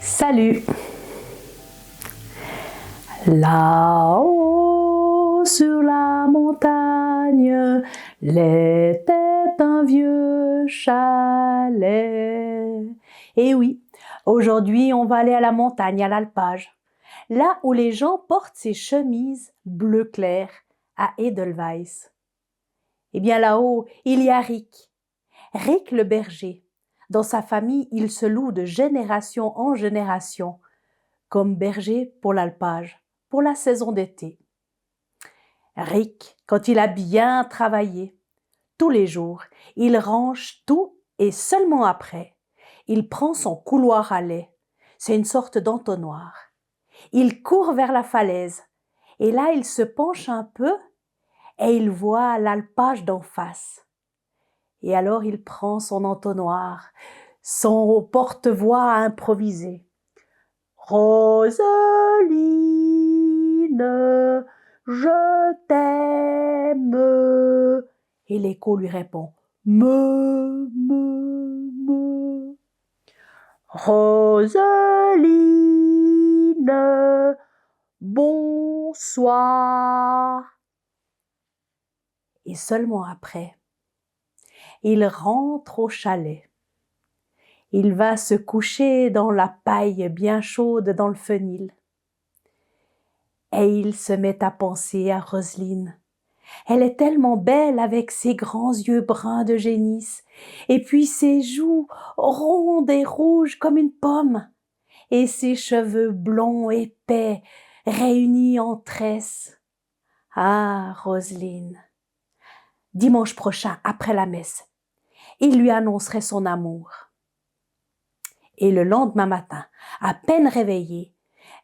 Salut! Là-haut sur la montagne, l'était un vieux chalet. Et oui, aujourd'hui on va aller à la montagne, à l'alpage, là où les gens portent ces chemises bleu clair à Edelweiss. Et bien là-haut, il y a Rick le berger. Dans sa famille, il se loue de génération en génération comme berger pour l'alpage, pour la saison d'été. Rick, quand il a bien travaillé, tous les jours, il range tout et seulement après, il prend son couloir à lait. C'est une sorte d'entonnoir. Il court vers la falaise et là, il se penche un peu et il voit l'alpage d'en face. Et alors, il prend son entonnoir, son porte-voix improvisé. Rosaline, je t'aime. Et l'écho lui répond, me. Rosaline, bonsoir. Et seulement après, il rentre au chalet. Il va se coucher dans la paille bien chaude dans le fenil. Et il se met à penser à Roselyne. Elle est tellement belle avec ses grands yeux bruns de génisse, et puis ses joues rondes et rouges comme une pomme, et ses cheveux blonds épais réunis en tresses. Ah, Roselyne! Dimanche prochain, après la messe, il lui annoncerait son amour. Et le lendemain matin, à peine réveillé,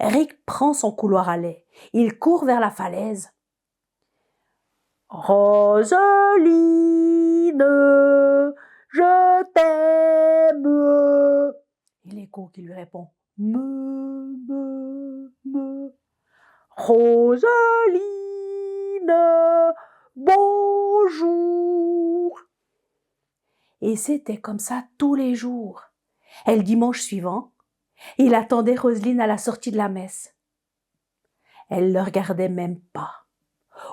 Rick prend son couloir à lait. Il court vers la falaise. Rosaline, je t'aime. Et l'écho qui lui répond, me. Rosaline, bonjour. Et c'était comme ça tous les jours. Et le dimanche suivant, il attendait Roselyne à la sortie de la messe. Elle le regardait même pas.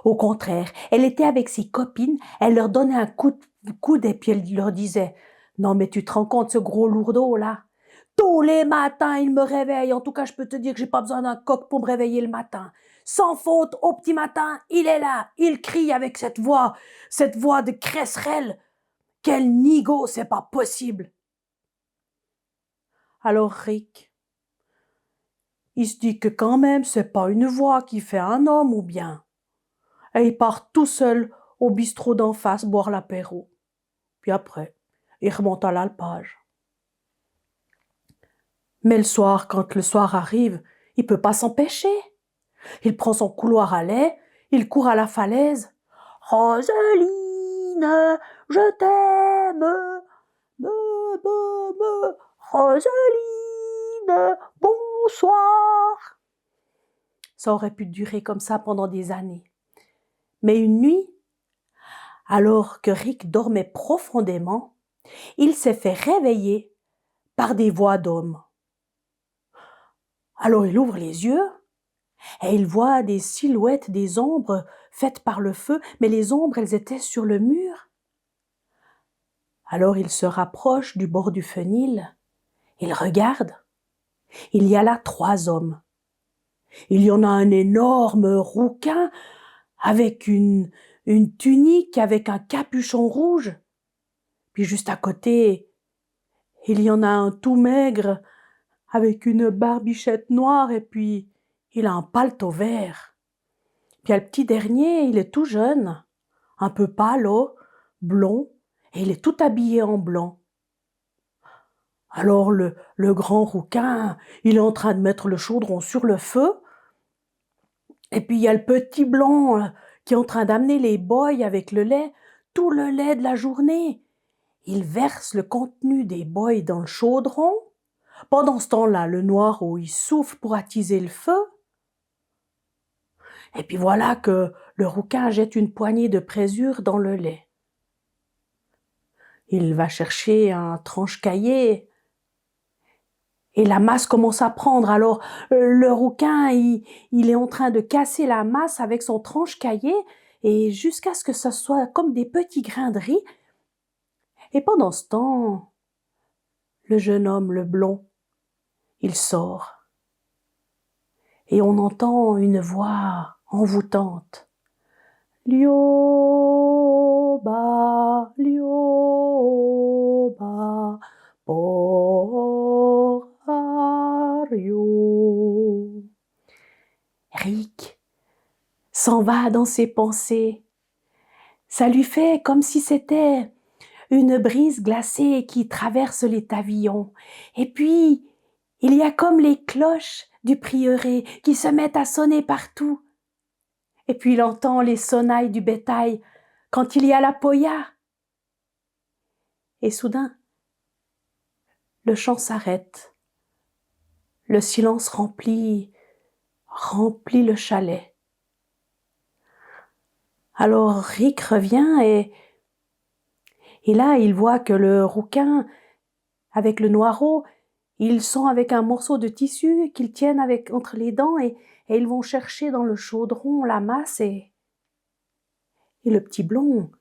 Au contraire, elle était avec ses copines, elle leur donnait un coup de coude et puis elle leur disait « Non mais tu te rends compte ce gros lourdeau là? Tous les matins il me réveille, en tout cas je peux te dire que j'ai pas besoin d'un coq pour me réveiller le matin. Sans faute, au petit matin, il est là, il crie avec cette voix de cresserelle. Quel nigaud, c'est pas possible !» Alors Rick, il se dit que quand même c'est pas une voix qui fait un homme ou bien. Et il part tout seul au bistrot d'en face boire l'apéro. Puis après, il remonte à l'alpage. Mais le soir, quand le soir arrive, il peut pas s'empêcher. Il prend son couloir à lait, il court à la falaise. Rosaline, je t'aime. Me. Rosaline, bonsoir. Ça aurait pu durer comme ça pendant des années. Mais une nuit, alors que Rick dormait profondément, il s'est fait réveiller par des voix d'hommes. Alors il ouvre les yeux et il voit des silhouettes, des ombres faites par le feu, mais les ombres, elles étaient sur le mur. Alors il se rapproche du bord du fenil, il regarde. Il y a là 3 hommes. Il y en a un énorme rouquin avec une tunique avec un capuchon rouge. Puis juste à côté, il y en a un tout maigre avec une barbichette noire et puis il a un paletot vert. Puis le petit dernier, il est tout jeune, un peu pâle, blond, et il est tout habillé en blanc. Alors le grand rouquin, il est en train de mettre le chaudron sur le feu, et puis il y a le petit blanc qui est en train d'amener les boys avec le lait, tout le lait de la journée. Il verse le contenu des boys dans le chaudron. Pendant ce temps-là, le noir, il souffle pour attiser le feu. Et puis voilà que le rouquin jette une poignée de présure dans le lait. Il va chercher un tranche-cahier Et la masse commence à prendre. Alors le rouquin, il est en train de casser la masse avec son tranche-caillé et jusqu'à ce que ça soit comme des petits grains de riz. Et pendant ce temps, le jeune homme, le blond, il sort. Et on entend une voix envoûtante. Lioba, lioba, porario. Rick s'en va dans ses pensées. Ça lui fait comme si c'était une brise glacée qui traverse les pavillons. Et puis, il y a comme les cloches du prieuré qui se mettent à sonner partout. Et puis il entend les sonnailles du bétail quand il y a la poya. Et soudain, le chant s'arrête. Le silence remplit le chalet. Alors Rick revient et là il voit que le rouquin avec le noirot, ils sont avec un morceau de tissu qu'ils tiennent entre les dents et ils vont chercher dans le chaudron la masse et le petit blond,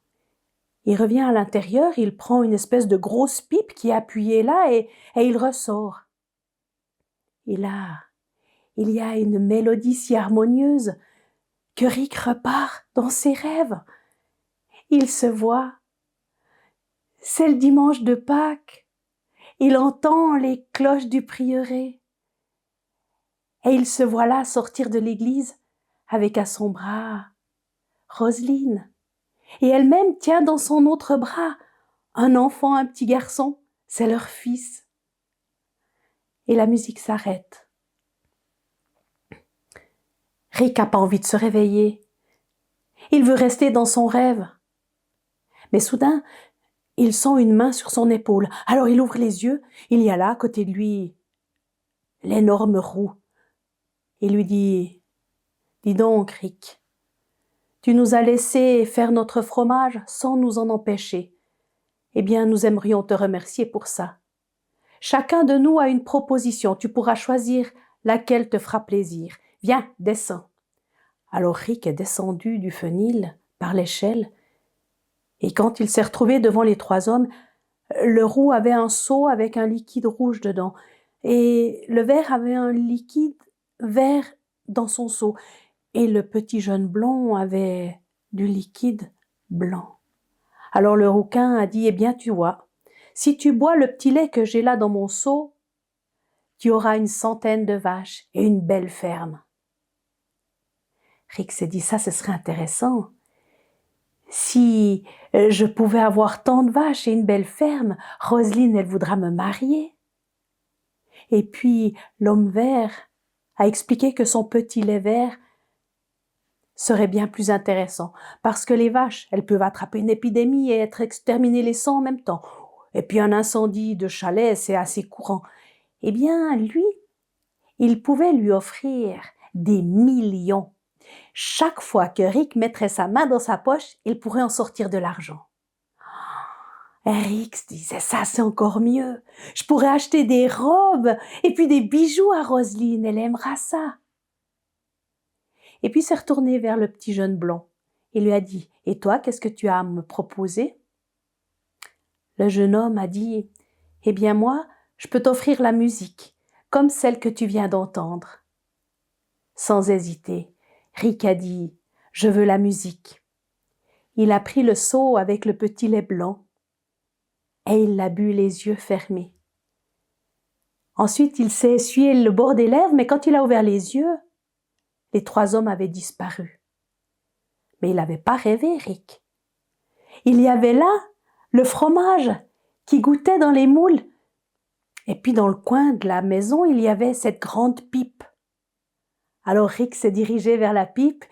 il revient à l'intérieur, il prend une espèce de grosse pipe qui est appuyée là et il ressort. Et là, il y a une mélodie si harmonieuse que Rick repart dans ses rêves. Il se voit. C'est le dimanche de Pâques. Il entend les cloches du prieuré. Et il se voit là sortir de l'église avec à son bras Roselyne. Et elle-même tient dans son autre bras un enfant, un petit garçon. C'est leur fils. Et la musique s'arrête. Rick n'a pas envie de se réveiller. Il veut rester dans son rêve. Mais soudain, il sent une main sur son épaule. Alors il ouvre les yeux. Il y a là, à côté de lui, l'énorme roux. Il lui dit « Dis donc, Rick, tu nous as laissé faire notre fromage sans nous en empêcher. Eh bien, nous aimerions te remercier pour ça. Chacun de nous a une proposition. Tu pourras choisir laquelle te fera plaisir. Viens, descends. » Alors Rick est descendu du fenil par l'échelle et quand il s'est retrouvé devant les trois hommes, le roux avait un seau avec un liquide rouge dedans et le vert avait un liquide vert dans son seau et le petit jeune blond avait du liquide blanc. Alors le rouquin a dit « Eh bien, tu vois, si tu bois le petit lait que j'ai là dans mon seau, tu auras 100 de vaches et une belle ferme. » Rick s'est dit « Ça, ce serait intéressant. Si je pouvais avoir tant de vaches et une belle ferme, Roselyne, elle voudra me marier. » Et puis l'homme vert a expliqué que son petit lait vert serait bien plus intéressant, parce que les vaches, elles peuvent attraper une épidémie et être exterminées les 100 en même temps. Et puis un incendie de chalet, c'est assez courant. Eh bien, lui, il pouvait lui offrir des millions. Chaque fois que Rick mettrait sa main dans sa poche, il pourrait en sortir de l'argent. Rick se disait, ça c'est encore mieux. Je pourrais acheter des robes et puis des bijoux à Roselyne, elle aimera ça. Et puis s'est retourné vers le petit jeune blond et lui a dit, et toi, qu'est-ce que tu as à me proposer? Le jeune homme a dit, eh bien moi, je peux t'offrir la musique, comme celle que tu viens d'entendre. Sans hésiter, Rick a dit, je veux la musique. Il a pris le seau avec le petit lait blanc et il l'a bu les yeux fermés. Ensuite, il s'est essuyé le bord des lèvres, mais quand il a ouvert les yeux, les trois hommes avaient disparu. Mais il n'avait pas rêvé, Rick. Il y avait là le fromage qui goûtait dans les moules. Et puis dans le coin de la maison, il y avait cette grande pipe. Alors Rick s'est dirigé vers la pipe,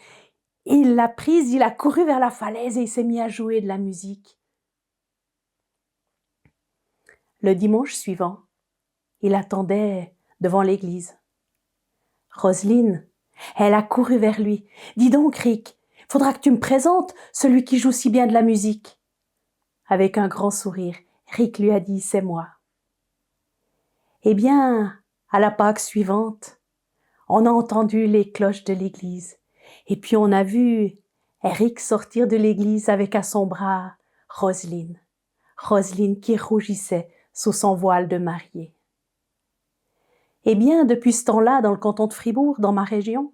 il l'a prise, il a couru vers la falaise et il s'est mis à jouer de la musique. Le dimanche suivant, il attendait devant l'église. Roselyne, elle a couru vers lui. « Dis donc, Rick, faudra que tu me présentes celui qui joue si bien de la musique. » Avec un grand sourire, Rick lui a dit « C'est moi. » Eh bien, à la Pâque suivante, on a entendu les cloches de l'église. Et puis on a vu Eric sortir de l'église avec à son bras Roselyne. Roselyne qui rougissait sous son voile de mariée. Eh bien, depuis ce temps-là, dans le canton de Fribourg, dans ma région,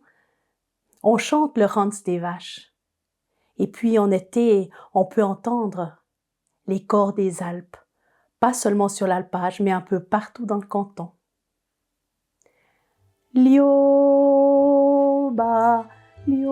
on chante le Ranz des vaches. Et puis en été, on peut entendre les cors des Alpes, pas seulement sur l'alpage, mais un peu partout dans le canton. Lioba, lioba,